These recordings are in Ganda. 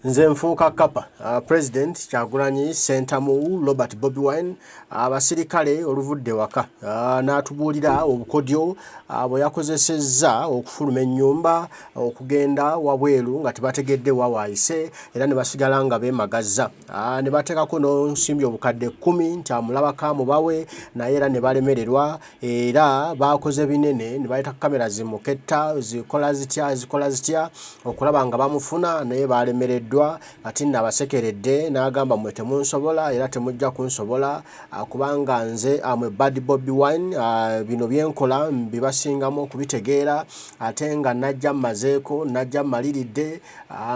Nze nfuuka Kapa, President Kyagulanyi Ssentamu Robert Bobi Wine, abasirikale Oluvude waka n'atubuulira obukodyo bwe yakozesezza okufuluma ennyumba okugenda wabweru nga tebategedde wawaayise era ne basigala nga beemagazza. Ne bateekako n'onsimbi obukadde 10 nti amulabako mubawe naye era ne balemererwa era bakoze binene ne bayita kamera zimuketta zikola zitya okulaba nga bamufuna naye balemereddwa ati nabasekeredde n'agamba mwe temunsobola era temujja kunsobola kubanga nze amwe Bad Bobi Wine bino byenkola bibasingamu okubitegeera ate nga najja mmazeeko najja mmaliridde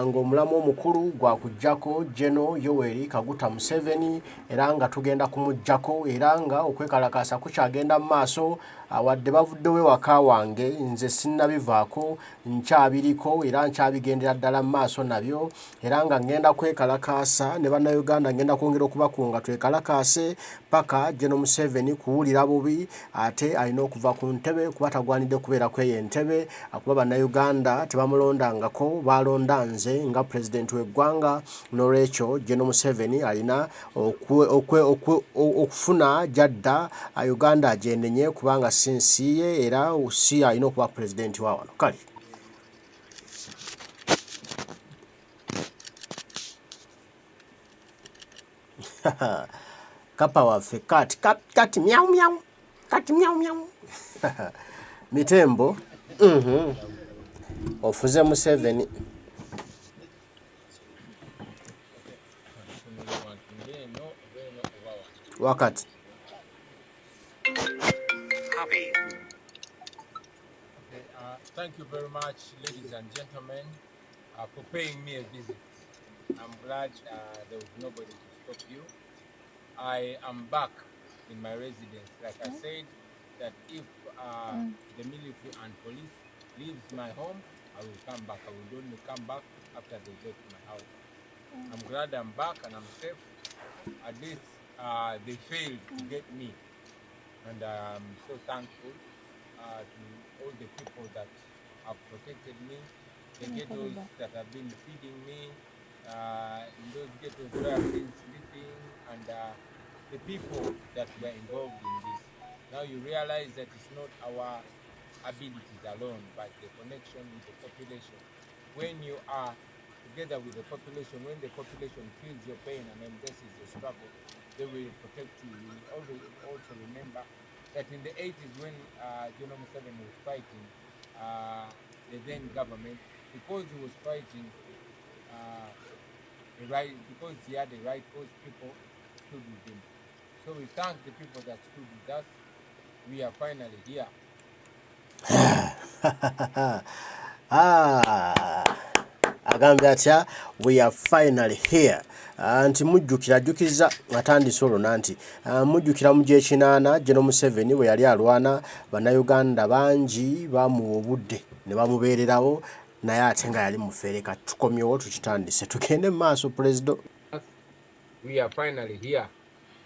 ng'omulamu omukulu gwa kujjako Geno Yoweri Kaguta Museveni era nga tugenda kumujjako era nga okwekalakaasa kukyagenda mu maaso wadde bavuddewo waka wange nze sinnabivaako nkyabiriko era nkyabigendera ddala mu maaso nabyo era nga ngenda kwekalakaasa ne bannayuganda ngenda kwongera okubakunga twekalakaase paka Geno Museveni kuwulira bubi ate alina okuva ku ntebe kuba tagwanidde kubeera kweyo entebe akuba bannayuganda tebamulondangako balonda nze nga pulezidenti w'eggwanga n'olwekyo Geno Museveni alina okufuna jadda Uganda agendenye kubanga sinsiye era usi alina okuba pulezidenti wa wano kale Kapa waffe kati miau miau kati miau miau mitembo ofuze Museveni wakati Thank you very much, ladies and gentlemen, for paying me a visit. I'm glad there was nobody to stop you. I am back in my residence. Like I said, that if the military and police leaves my home, I will come back. I will only come back after they get to my house. I'm glad I'm back and I'm safe. At least they failed to get me. And I'm so thankful to all the people that have protected me, the ghettos that have been feeding me, in those ghettos where I've been sleeping, and the people that were involved in this. Now you realize that it's not our abilities alone, but the connection with the population. When you are together with the population, when the population feels your pain and embraces the struggle, they will protect you. You will always also remember that in the 80s when Geno Museveni was fighting the then government, because he was fighting because he had the right cause, people stood with him. So we thank the people that stood with us. We are finally here. Agambye atya we are finally here. Nti mujjukira atandise olwo nanti mujjukira mu gy'ekinaana Geno Museveni bwe yali alwana bannayuganda bangi bamuwa obudde ne bamubeererawo naye ate nga yali mufeere kati tukomyewo tukitandise tugende mu maaso President. We are finally here.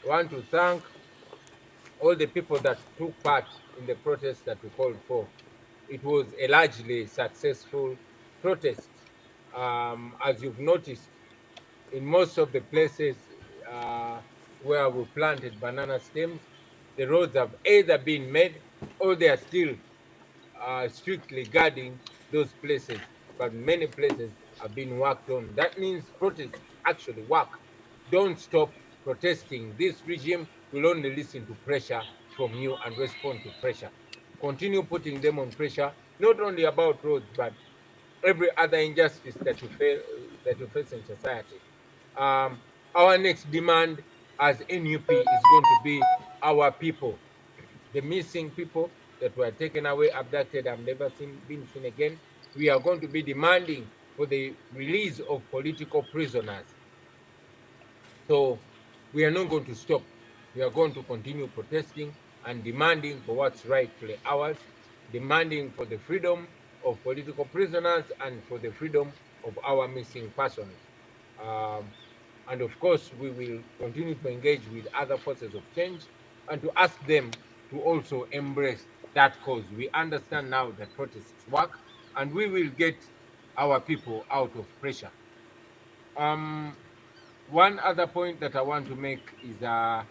I want to thank all the people that took part in the protest that we called for. It was a largely successful protest. As you've noticed, in most of the places where we planted banana stems, the roads have either been made or they are still strictly guarding those places, but many places have been worked on. That means protests actually work. Don't stop protesting. This regime will only listen to pressure from you and respond to pressure. Continue putting them on pressure, not only about roads, but every other injustice that you face in society. Our next demand as NUP is going to be our people, the missing people that were taken away, abducted, have never been seen again. We are going to be demanding for the release of political prisoners. So we are not going to stop. We are going to continue protesting and demanding for what's rightfully ours, demanding for the freedom of political prisoners and for the freedom of our missing persons. And of course, we will continue to engage with other forces of change and to ask them to also embrace that cause. We understand now that protests work, and we will get our people out of pressure. One other point that I want to make is I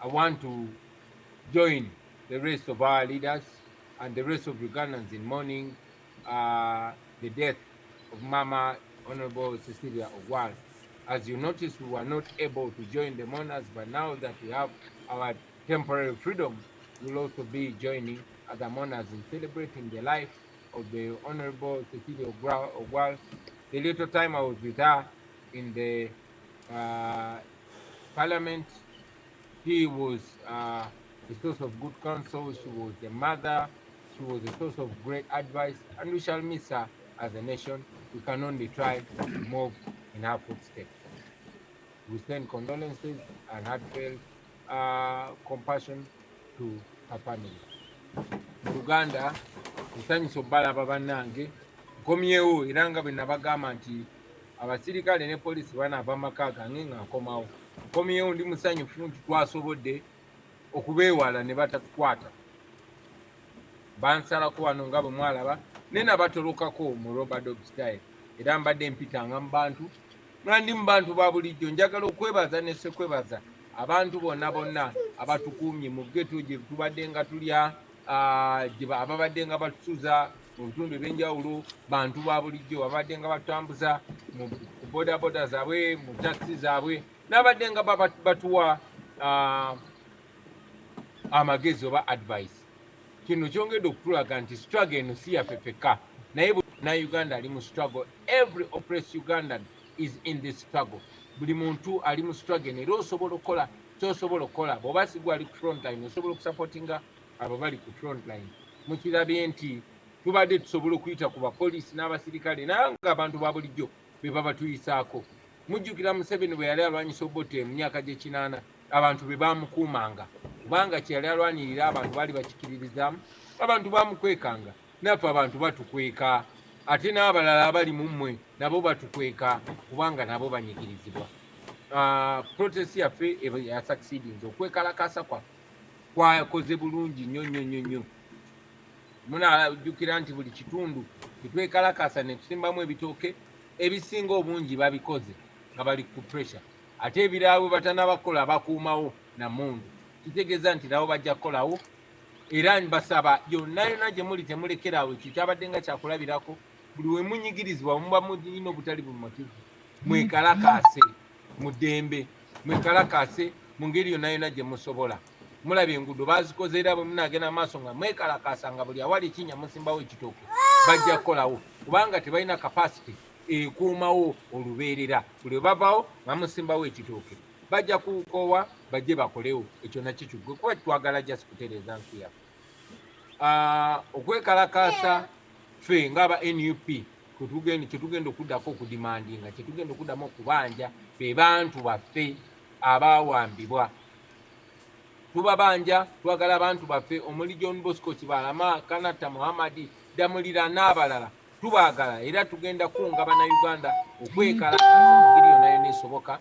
want to join the rest of our leaders and the rest of Ugandans in mourning the death of Mama Honorable Cecilia Ogwal. As you notice, we were not able to join the mourners, but now that we have our temporary freedom, we'll also be joining other mourners in celebrating the life of the Honorable Cecilia Ogwal. The little time I was with her in the Parliament, she was a source of good counsel. She was a mother. She was a source of great advice, and we shall miss her as a nation. We can only try to move in her footsteps. We send condolences and heartfelt compassion to her family. Uganda, nsanyusa obbalaba bannange, nkomyewo era nga bwe nabagamba nti abasirikale ne poliisi banaava maka gange nga nkomawo. Nkomyewo ndi musanyufu nti twasobodde okubeewala ne batatukwata. Bansalako wano nga bwe mwalaba, ne Nabatolokako mu Robert Dog style, era mbadde mpitanga mu bantu nga ndi mu bantu ba bulijjo. Njagala okwebaza ne ssekwebaza abantu bonna abatukuumye mu ggeto gye tubadde nga tulya, ababadde nga batusuza mu bitundu ebyenjawulo, bantu ba bulijjo ababadde nga batambuza mu bodaboda zaabwe, mu takisi zaabwe, n'abadde nga batuwa amagezi oba advice. Kino kyongedde okutulaga nti struggle eno si yaffe ffekka, naye Uganda ali mu struggle. Every oppressed Ugandan is in this struggle. Buli muntu ali mu struggle, era osobola okukola ky'osobola okukola. Bw'oba sigwa ali ku frontline, osobola okusupportinga abo bali ku frontline. Mukirabye nti tubadde tusobola okuyita ku bapoliisi n'abasirikale naye nga abantu ba bulijjo be baba tuyisaako. Mujjukira Museveni bwe yali alwanyisa Obote mu myaka gy'ekinaana, abantu be bamukuumanga kubanga kye yali alwanirira abantu baali bakikiririzaamu, abantu bamukwekanga. Naffe abantu batukweka, ate n'abalala abali mu mmwe nabo batukweka kubanga nabo banyigirizibwa. Protest yaffe ya succeedinze, okwekalakasa kwaffe kwakoze bulungi nnyo. Munajjukira nti buli kitundu kitwekalakasa ne tusimbamu ebitooke, ebisinga obungi babikoze nga bali ku pressure, ate ebiraabwe batanabakola bakuumawo na mundu. Kitegeeza nti nabo bajja kukolawo, era mbasaba yonna gye muli temulekerawo ekyo kyabadde nga kyakulabirako. Buli we munyigirizibwa muba mulina obutali bumativu, mwekalakaase mu ddembe, mwekalakaase mu ngeri yonna gye musobola. Mulabye enguudo bazikoze, era bwe munagenda maaso nga mwekalakaasa nga buli awali ekinnya musimbawo ekitooke, bajja kukolawo kubanga tebalina capacity ekuumawo olubeerera. Buli bavawo nga musimbawo ekitooke, bajja kukoowa bajje bakolewo. Ekyo nakyo kiggwe kuba twagala just kutereeza nsi yaffe. Okwekalakaasa ffe ng'aba NUP kyetugenda okuddako okudimandinga, kyetugenda okuddamu okubanja be bantu baffe abaawambibwa. Tubabanja, twagala abantu baffe omuli John Bosco Kibalama, Kanata Muhammad Damulira n'abalala tubaagala, era tugenda kunga bannayuganda okwekalakaasa mu ngeri yonna esoboka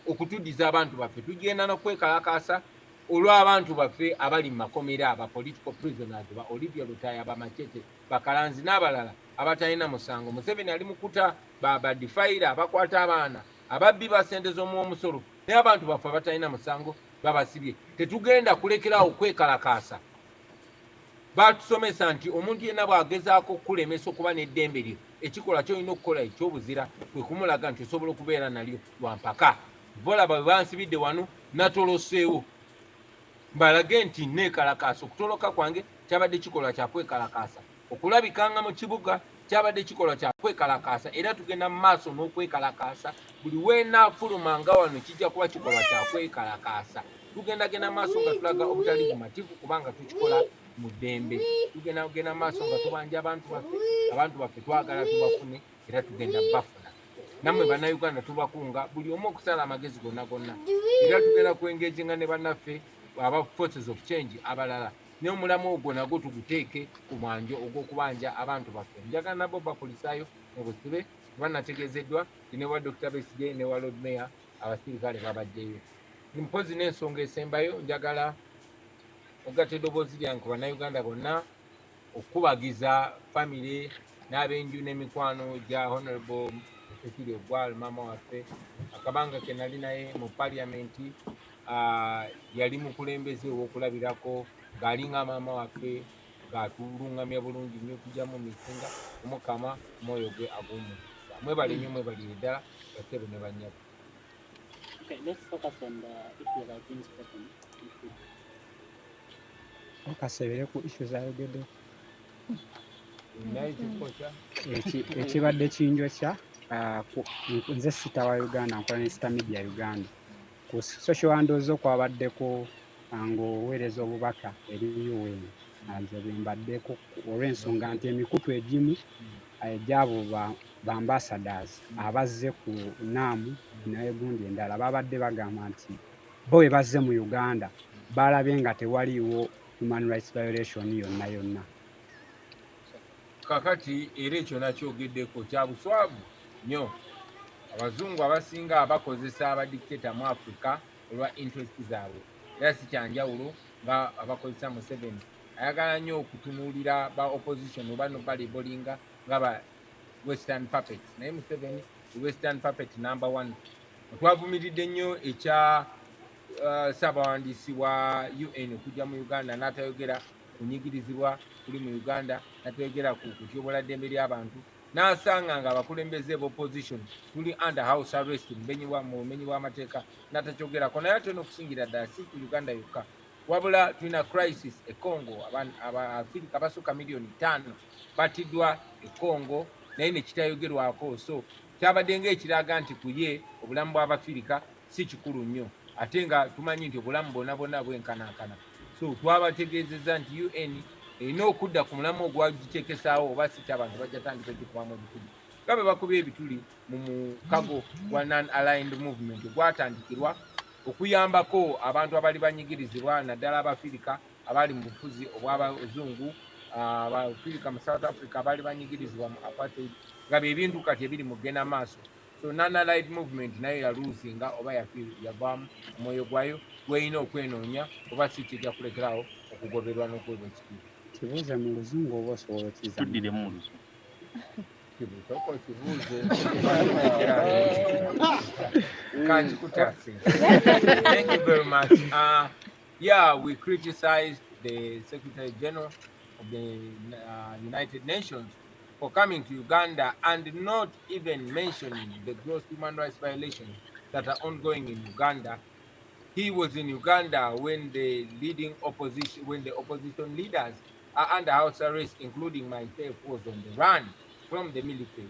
okutuddiza abantu baffe. Tugenda n'okwekalakaasa olw'abantu baffe abali mu makomera, aba political prisoners, ba Olivia Lutaya, ba Machete, bakalanzi n'abalala abatalina musango. Museveni ali mukuta badifayira, abakwata abaana, ababbi ba ssente z'omusolo, naye abantu baffe abatalina musango babasibye. Tetugenda kulekerawo okwekalakaasa. Batusomesa nti omuntu yenna bw'agezaako okukulemesa okuba n'eddembe lyo, ekikola ky'olina okukola eky'obuzira kwe kumulaga nti osobola okubeera nalyo lwampaka. Bolaba bwe bansibidde wano natoloseewo, mbalage nti neekalakaasa. Okutoloka kwange kyabadde kikolwa kya kwekalakaasa, okulabikanga mu kibuga kyabadde kikolwa kya kwekalakaasa, era tugenda mu maaso n'okwekalakaasa. Buli weenaafulumanga wano kijja kuba kikolwa kya kwekalakaasa. Tugendagenda maaso nga tulaga obutali bumativu kubanga tukikola mu ddembe. Tugenda maaso nga tubanja abantu baffe twagala tubafune, era tugenda bafuna. Nammwe bannayuganda tubakunga buli omu okusala amagezi gonna, era tugenda kwengezinga ne bannaffe aba forces of change abalala, naye omulamu ogwo nagwo tuguteeke ku mwanjo ogw'okubanja abantu baffe. Njagala nabo bapolisaayo mu busibe banategeezeddwa ne wa Dr. Besigye ne wa Lord Mayor abasirikale babaddeyo. Mpozi n'ensonga esembayo, njagala ogatta eddoboozi lyange ku bannayuganda bonna okubagiza famire n'abenju n'emikwano gya Honorable Cecilia Ogwal mama waffe akabanga ke nali naye mu paliamenti yali mukulembeze ow'okulabirako ng'alinga maama waffe ng'atulungamya bulungi nnyo tujjamu misinga omukama omwoyo gwe aguwummuzisa. Mwebale nnyo mwebalire ddala bassebo ne bannyabo. Okay, let's focus on the issue that been spoken. Okasebere ku issue zayogedde Naye kikosa ekibadde kinjokya nze sita wa Uganda nkola ne sita media Uganda ku social handles okwabaddeko ng'oweereza obubaka eri UN nze bwe mbaddeko olw'ensonga nti emikutu egimu egy'abo ba ambassadors abazze ku naamu naye gundi endala babadde bagamba nti bo bwe bazze mu Uganda balabye nga tewaliiwo human rights violation yonna yonna. kakati era ekyo nakyogeddeko kya buswavu nnyo. Abazungu abasinga bakozesa abadikiteta mu Africa olwa interest zaabwe era si kyanjawulo nga abakozesa Museveni ayagala nnyo okutunuulira ba opposition oba nobalibolinga nga ba western puppets, naye Museveni western puppet number 1. Twavumiridde nnyo ekya ssaabawandiisi wa UN okujja mu Uganda n'atayogera kunyigirizibwa kuli mu Uganda, n'atayogera ku kutyobola ddembe ly'abantu, n'asanga nga abakulembeze b'opposition tuli under house arrest mu bumenyi bw'amateeka n'atakyogerako. Naye ate n'okusingira ddala si ku Uganda yokka, wabula tulina crisis e Congo. Abafirika abasukka miliyoni 5 batiddwa e Congo naye ne kitayogerwako. So kyabadde ng'ekiraga nti ku ye obulamu bw'Abafirika si kikulu nnyo, ate nga tumanyi nti obulamu bonna bonna bwenkanankana. So twabategeezezza nti UN erina okudda ku mulamu ogwagiteekesaawo oba si ky'abantu bajja tandika okikubamu ebituli nga bwe bakubye ebituli mu mukago gwa non-aligned movement gwatandikirwa okuyambako abantu abali banyigirizibwa naddala Abafirika abali mu bufuzi obw'Abazungu, Abafirika mu South Africa abali banyigirizibwa mu apartheid, nga byebintu kati ebiri mu kugenda maaso. So non-aligned movement nayo yaluusinga oba yavaamu omwoyo gwayo gweyina okwenoonya oba si kijja kulekerawo okugoberwa n'okwebwa ekitiibwa. Kibuuze mu Luzungu oba osobola okkiza tuddire mu Luzungu. Kibuuze kankikutase. Thank you very much. Yeah, we criticized the Secretary General of the United Nations for coming to Uganda and not even mentioning the gross human rights violations that are ongoing in Uganda. He was in Uganda when the opposition leaders are under house arrest, including myself, was on the run from the military.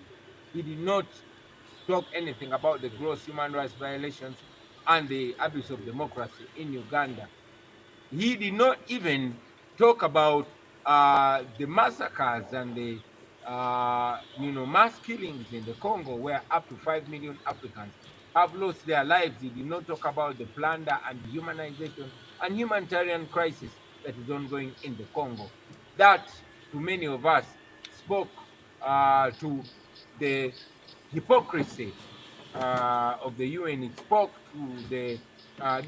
He did not talk anything about the gross human rights violations and the abuse of democracy in Uganda. He did not even talk about the massacres and the mass killings in the Congo, where up to 5 million Africans have lost their lives. He did not talk about the plunder and dehumanization and humanitarian crisis that is ongoing in the Congo. That, to many of us, spoke to the hypocrisy of the UN. It spoke to the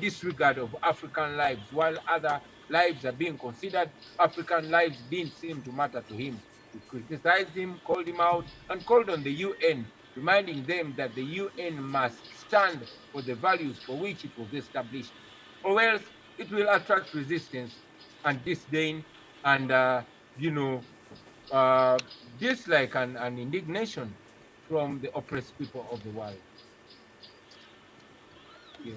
disregard of African lives. While other lives are being considered, African lives didn't seem to matter to him. He criticized him, called him out, and called on the UN, reminding them that the UN must stand for the values for which it was established, or else it will attract resistance and disdain and dislike and indignation from the oppressed people of the world. Yeah.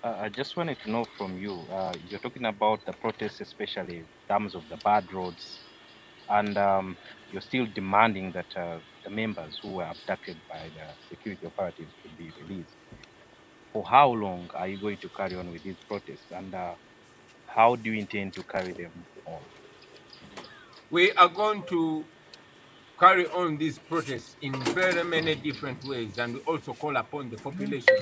I just wanted to know from you, you're talking about the protests, especially in terms of the bad roads, and you're still demanding that the members who were abducted by the security operatives to be released. For how long are you going to carry on with these protests, and how do you intend to carry them on? We are going to carry on these protests in very many different ways, and we also call upon the population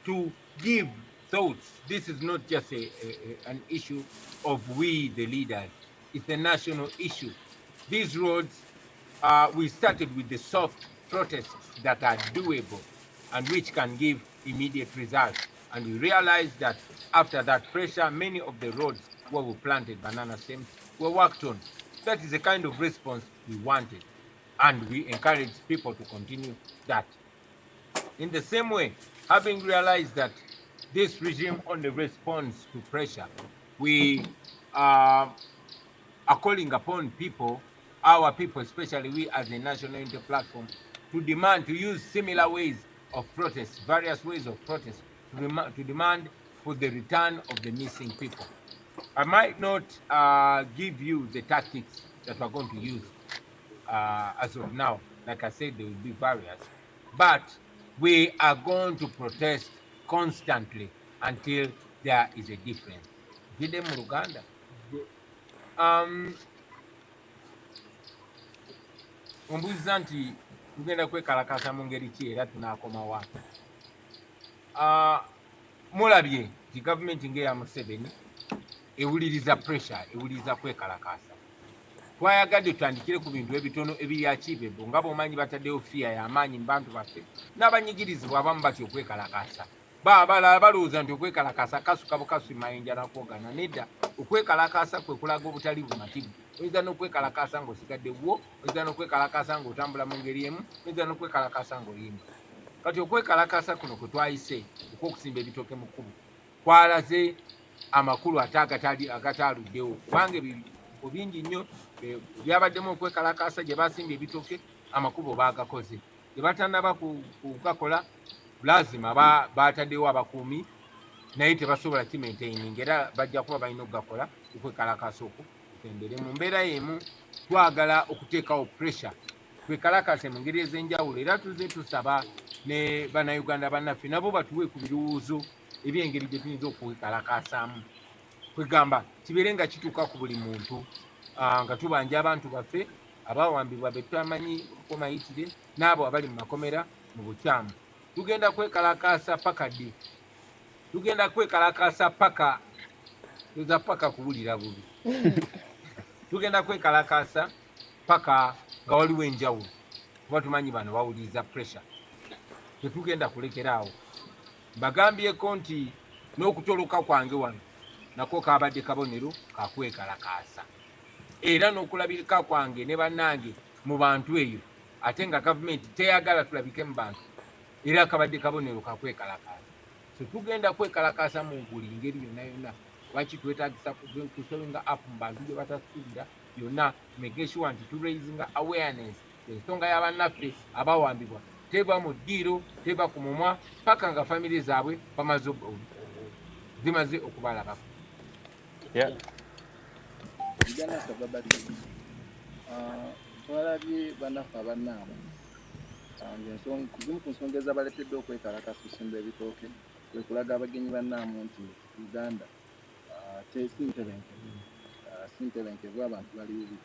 to give thoughts. This is not just an issue of we, the leaders. It's a national issue. These roads, we started with the soft protests that are doable and which can give immediate results. And we realized that after that pressure, many of the roads where we planted banana stems were worked on. That is the kind of response we wanted. And we encourage people to continue that. In the same way, having realized that this regime only responds to pressure, we are calling upon people, our people, especially we as a national unity platform, to demand, to use similar ways of protest, various ways of protest, to demand for the return of the missing people. I might not give you the tactics that we're going to use as of now. Like I said, there will be various, but we are going to protest constantly until there is a difference. Vide mu Luganda. Ombuuza nti tugenda kwekalakasa mu ngeri ki era tunaakomawa. Mulabye nti gavumenti ng'eya Museveni ewuliriza pressure, ewuliriza kwekalakasa. Twayagadde tutandikire ku bintu ebitono ebiri achievable nga bw'omanyi bataddeyo fiya y'amaanyi mu bantu baffe n'abanyigirizibwa abamu batya okwekalakasa. Balala balowooza nti okwekalakasa kasuka bukasu mayinja nakwogana. Nedda, okwekalakasa kwe kulaga obutali bumativu. Oyinza n'okwekalakasa ng'osigadde bwo, oyinza n'okwekalakasa ng'otambula mu ngeri emu, oyinza n'okwekalakasa ng'oyimba. Kati okwekalakasa kuno kwe twayise okw'okusimba ebitooke mu kkubo kwalaze amakulu ate agataaluddewo kubanga bingi nnyo byabaddemu okwekalakasa gye basimbye ebitooke amakubo baagakoze. Gye batannaba kugakola lazima baataddewo abakuumi naye tebasobola kimaintaining era bajja kuba balina okugakola okwekalakasa okwo kutendere. Mu mbeera y'emu twagala okuteekawo pressure twekalakase mu ngeri ez'enjawulo era tuze tusaba ne bannayuganda bannaffe nabo batuwe ku birowoozo eby'engeri gye tuyinza okwekalakasaamu. Kwegamba kibeere nga kituuka ku buli muntu nga tubanja abantu baffe abawambibwa be tutamanyi komayitire n'abo abali mu makomera mu bukyamu. Tugenda kwekalakasa paka ddi? Tugenda kwekalakasa paka kuwulira bubi. Tugenda kwekalakasa paka nga waliwo enjawulo kuba tumanyi bano bawuliriza pressure. Tetugenda kulekeraawo. Mbagambyeko nti n'okutoloka kwange wano nako kabadde kabonero kakwekalakasa era n'okulabika kwange ne bannange mu bantu eyo ate nga gavumenti teyagala tulabike mu bantu era kabadde kabonero kakwekalakasa. So tugenda kwekalakasa mu buli ngeri yonna yonna. Lwaki twetaagisa kushowinga up mu bantu gye batasuubira yonna make sure nti turaising awareness ensonga y'abannaffe abawambibwa teba mu ddiiro teba ku mumwa paka nga famire zaabwe zimaze okubalabako. Twalabye bannaffe abannaabo zimu ku nsonga ezabaleetedde okwekalakasa okusimba ebitooke kwe kulaga abagenyi bannaamu nti Uganda si ntebenkevu, abantu bali bubi.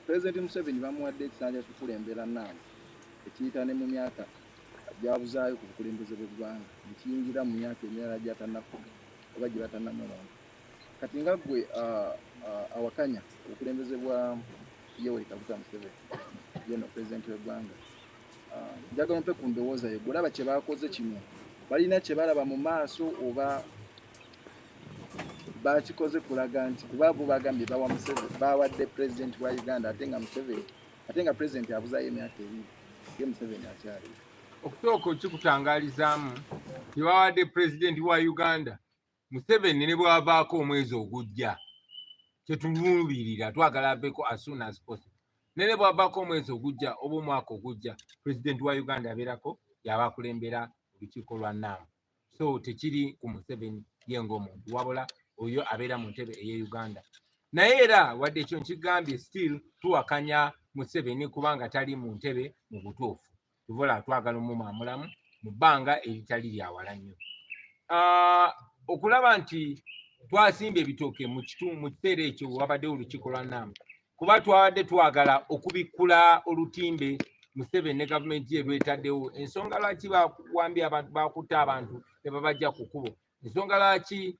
Pulezidenti Museveni bamuwadde ekisanja ky'okukulembera nnaamu ekiyita ne mu myaka gyabuzaayo ku bukulembeze bw'eggwanga nekiyingira mu myaka emirala gy'atannafuga oba gye batannamulonda. Kati nga ggwe awakanya obukulembeze bwa Yoweri Kaguta Museveni yeno pulezidenti w'eggwanga, njagala mpe ku ndowooza yo olaba kye baakoze kino balina kye balaba mu maaso oba bakikoze kulaga nti kuba bo bagambye bawa Museveni bawadde pulezidenti wa Uganda ate nga pulezidenti abuzaayo emyaka ebiri ye Museveni akyali. Okusooka okikutangaalizaamu tebawadde pulezidenti wa Uganda Museveni ne bwavaako omwezi ogujja kyetuluubirira twagala aveeko as soon as possible. Ne bwavaako omwezi ogujja oba omwaka ogujja pulezidenti wa Uganda abeerako yaba akulembera olukiiko lwa nnaamu. So tekiri ku Museveni ye ng'omuntu wabula oyo abeera mu ntebe ey'e Uganda. Naye era wadde ekyo nkigambye still tuwakanya Museveni kubanga tali mu ntebe mu butuufu. Tuvola twagala omumamulamu mu bbanga eritali lyawala nnyo. Okulaba nti twasimba ebitooke mu kiseera ekyo wabaddewo olukiiko lwa nnaamu kuba twabadde twagala okubikkula olutimbe Museveni ne gavumenti ye lwetaddewo. Ensonga lwaki bawambye abantu bakutte abantu ne babajja ku kkubo, ensonga lwaki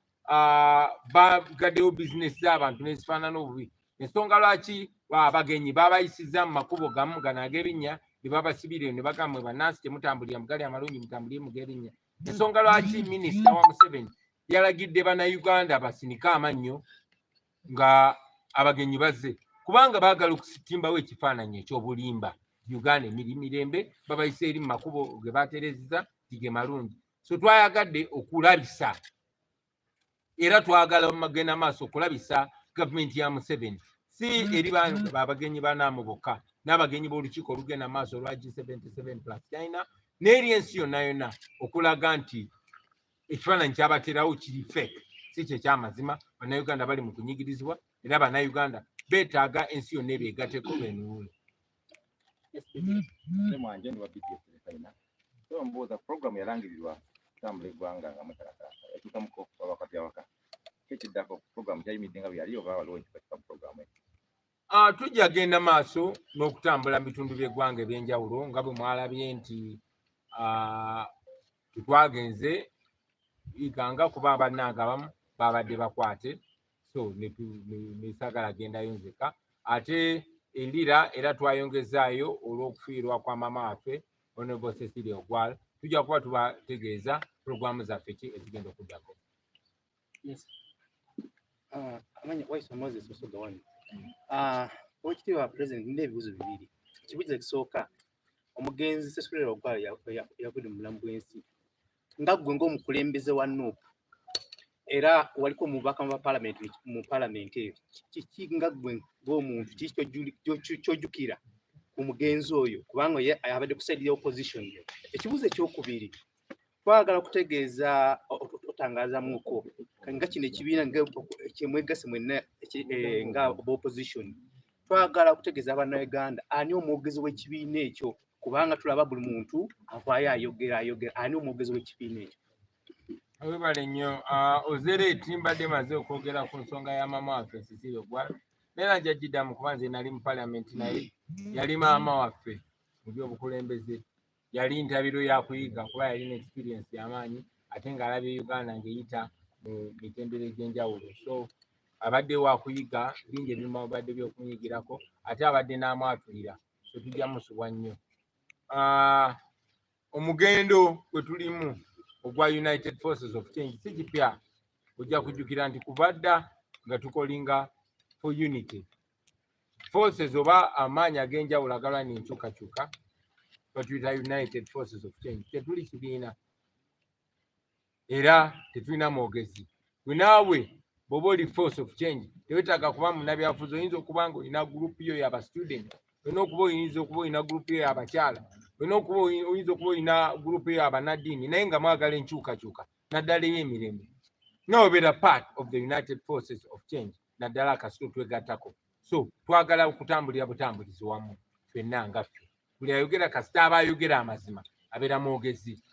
bagaddewo bizinesi z'abantu n'ezifaanana obubi, ensonga lwaki abagenyi babayisizza mu makubo gamu gano ag'erinnya ne babasibire ne bagamba bannansi temutambulira mu gali amalungi mutambulire mu g'erinnya. Ensonga lwaki minisita wa Museveni yalagidde bannayuganda basinike amannyo nga abagenyi bazze kubanga baagala okusitimbawo ekifaananyi ekyobulimba Uganda mirembe babayise eri makubo ge baterezza tige malungi. So twayagadde okulabisa era twagala magena maaso okulabisa gavumenti ya Museveni si eri babagenyi banaamu bokka n'abagenyi b'olukiiko olugenda maaso olwa G77+ China n'eri ensi yonna okulaga nti ekifaananyi kyabaterawo kiri fake si kye kyamazima. Bannayuganda bali mu kunyigirizibwa era bannayuganda beetaaga ensi yonna ebeegatteko beenuule. Mwanje ndi wa BTS China. So mbuuza program yalangirirwa kutambula eggwanga nga mutalakaasa yatuukamu wakati awaka kekiddako program kyayimiridde nga bwe yali oba waliwo ekifo program tujja genda maaso n'okutambula mu bitundu by'eggwanga eby'enjawulo nga bwe mwalabye nti twagenze iganga kuba bannange abamu babadde bakwate so nesagala gendayo nzeka ate elira era twayongezaayo olw'okufiirwa kwa mama waffe Honorable Cecilia Ogwal tujja kuba tubategeeza programu zaffe ki ezigenda okuddako. Yes. Amanya Waiso Moses Osogawani. Oweekitiibwa President nina ebibuuzo bibiri. Ekibuuzo ekisooka omugenzi Cecilia Ogwal yavudde mu bulamu bw'ensi nga ggwe ng'omukulembeze wa NUP era waliko omubaka mu palamenti eyo kiki nga ggwe ng'omuntu kiki ky'ojjukira ku mugenzi oyo kubanga abadde ku side ya opposition. Ekibuuzo ekyokubiri twagala okutegeeza otangaazamuko nga kino ekibiina kyemwegase mwenna nga opposition twagala okutegeeza bannayuganda ani omwogezi w'ekibiina ekyo kubanga tulaba buli muntu avaayo ayogera ani omwogezi w'ekibiina ekyo. Webale nnyo Ozereeti mbadde maze okwogera ku nsonga ya mama waffe Cecilia Ogwal neera njagiddamu kuba nze nali mu palamenti naye yali maama waffe mu by'obukulembeze yali ntabiro yakuyiga kuba yalina experience y'amaanyi ate ng'alabye Uganda ng'eyita mu mitendera egy'enjawulo so abadde wakuyiga bingi ebimu abadde by'okunyigirako ate abadde n'amwatulira so tujja musubwa nnyo. Omugendo gwe tulimu ogwa United Forces of Change si kipya ojja kujjukira nti kubadda nga tukolinga for unity forces oba amaanyi ag'enjawulo agalwanya enkyukakyuka batuyita United Forces of Change tetuli kibiina era tetulina mwogezi gwe naawe bw'oba oli force of change tewetaaga kuba munnabyabufuzi oyinza okuba nga olina gurupu yo y'aba student oyinza okuba olina gurupu yo y'abakyala oyinza okuba olina gurupu yo y'abannaddiini naye nga mwagala enkyukakyuka naddala ey'emirembe nobeera part of the United Forces of Change naddala kasito twegattako so twagala okutambulira butambulizi wamu ffenna ngaffe buli ayogera kasita aba ayogera amazima abeera mwogezi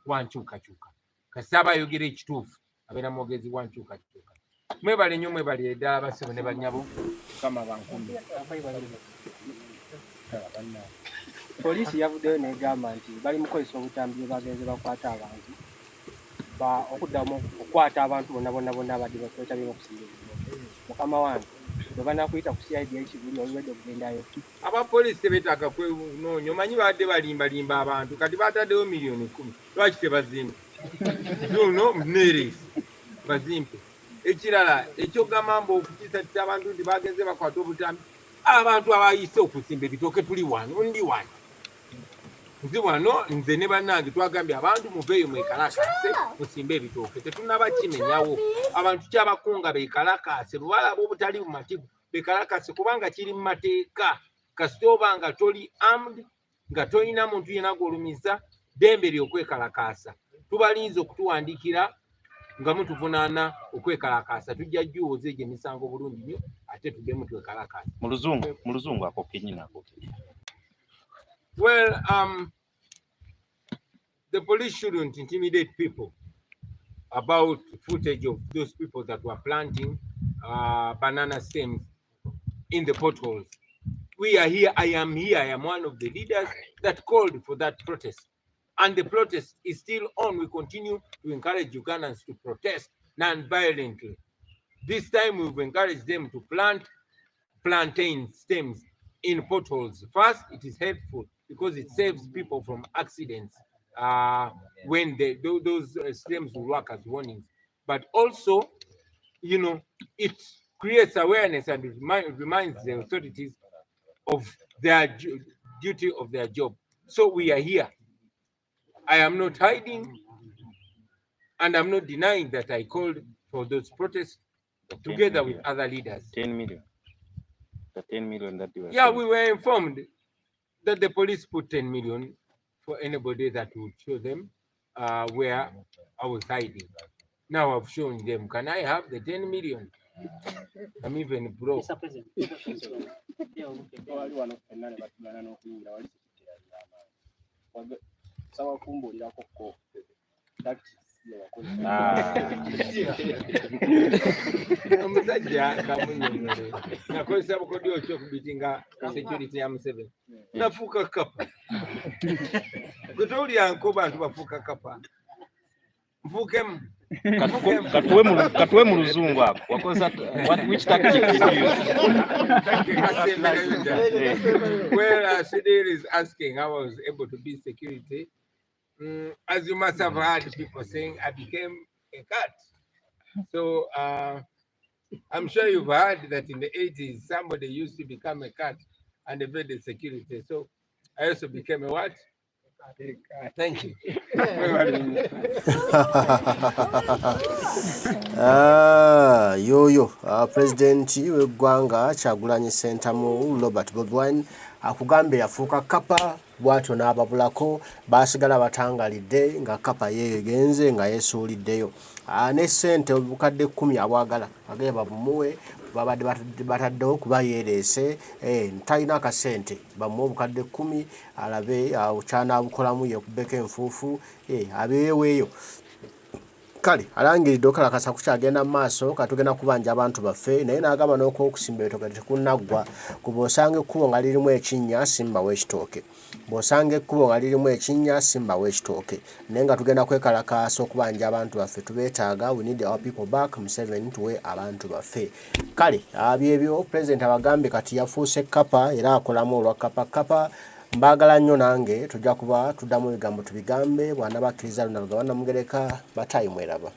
wa nkyukakyuka kasita aba ayogera ekituufu abeera mwogezi wa nkyukakyuka. Mwebale nnyo mwebale ddala bassebo ne bannyabo Mukama bankumbi. Poliisi yavuddeyo n'egamba nti bali mu kukozesa obutambi bagenze bakwata abantu okuddamu okukwata abantu bonna abadde bakweta okusimba mukama wange bwe banakuyita ku CID ekibuli olwedde okugendayo abapoliisi tebeetaaga kwenoonya omanyi badde balimbalimba abantu kati bataddewo miliyoni 10 lwaki tebazimbe zuno neeresi bazimpe ekirala ekyogamba mbu okukiisatiisa abantu nti bagenze bakwata obutambi abantu abayise okusimba ebitooke tuli wano ndi wano nzi wano nze ne bannange twagambye abantu muveeyo mwekalakaase musimbe ebitooke tetunaba kimenyawo abantu kyabakunga beekalakaase lubalaba obutali mu mativu beekalakaase kubanga kiri mu mateeka kasita oba nga toli armed nga tolina muntu yenna gw'olumiza ddembe ly'okwekalakaasa tubalinza okutuwandiikira nga mutuvunaana okwekalakaasa tujja jjuwoza egyo emisango bulungi nnyo ate tuddemu twekalakaasa mu luzungu akokenyinako. Well, the police shouldn't intimidate people about footage of those people that were planting banana stems in the potholes. We are here, I am here, I am one of the leaders that called for that protest. And the protest is still on. We continue to encourage Ugandans to protest non-violently. This time we've encouraged them to plant plantain stems in potholes. First, it is helpful because it saves people from accidents when those stems will work as warnings. But also, you know, it creates awareness and it reminds the authorities of their duty of their job. So we are here. I am not hiding, and I'm not denying that I called for those protests together with other leaders. 10 million. The 10 million that you were Yeah, saying. we were informed that the police put 10 million for anybody that would show them where I was hiding. Now I've shown them. Can I have the 10 million? I'm even broke. Mr. President, Omusajja kamunyonyole nakozesa bukodyo ekyokubitinga security ya Museveni nafuuka Kapa gwetowulyanko bantu bafuuka Kapa nfuukemu Katuwe mu luzungu ako. Which tactic did you use? Well, Sidir is asking how I was able to be security. As you must have heard people saying, I became a cat. So I'm sure you've heard that in the 80s, somebody used to become a cat and evaded security. So I also became a what? Thank you. Yoyo President w'eggwanga Kyagulanyi Ssentamu Bobi Wine akugambye yafuuka Kapa bw'atyo n'ababulako baasigala batangalidde nga Kapa yeegenze nga yeesuuliddeyo ne ssente obukadde 10 abwagala ageye babumuwe babadde bataddewo kuba yeereese talina akasente bamuwe obukadde 10 alabe kyanaabukolamu yekubbeko enfuufu abeeweeyo. Kale alangiridde okalakasa kukyagenda mu maaso katugenda kubanja abantu baffe naye n'agamba n'okusimba ebitooke tekunaggwa kuba osanga ekkubo nga lirimu ekinnya simbawo ekitooke bw'osanga ekkubo nga lirimu ekinnya simbawo ekitooke naye nga tugenda kwekalakaasa okubanja abantu baffe tubeetaaga. We need our people back. Museveni tuwe abantu baffe. Kale byebyo President abagambye kati yafuuse Kapa era akolamu olwa Kapa mbagala nnyo nange tujja kuba tuddamu ebigambo tubigambe bw'anabakkiriza luno lugabana mugereka batayi mweraba.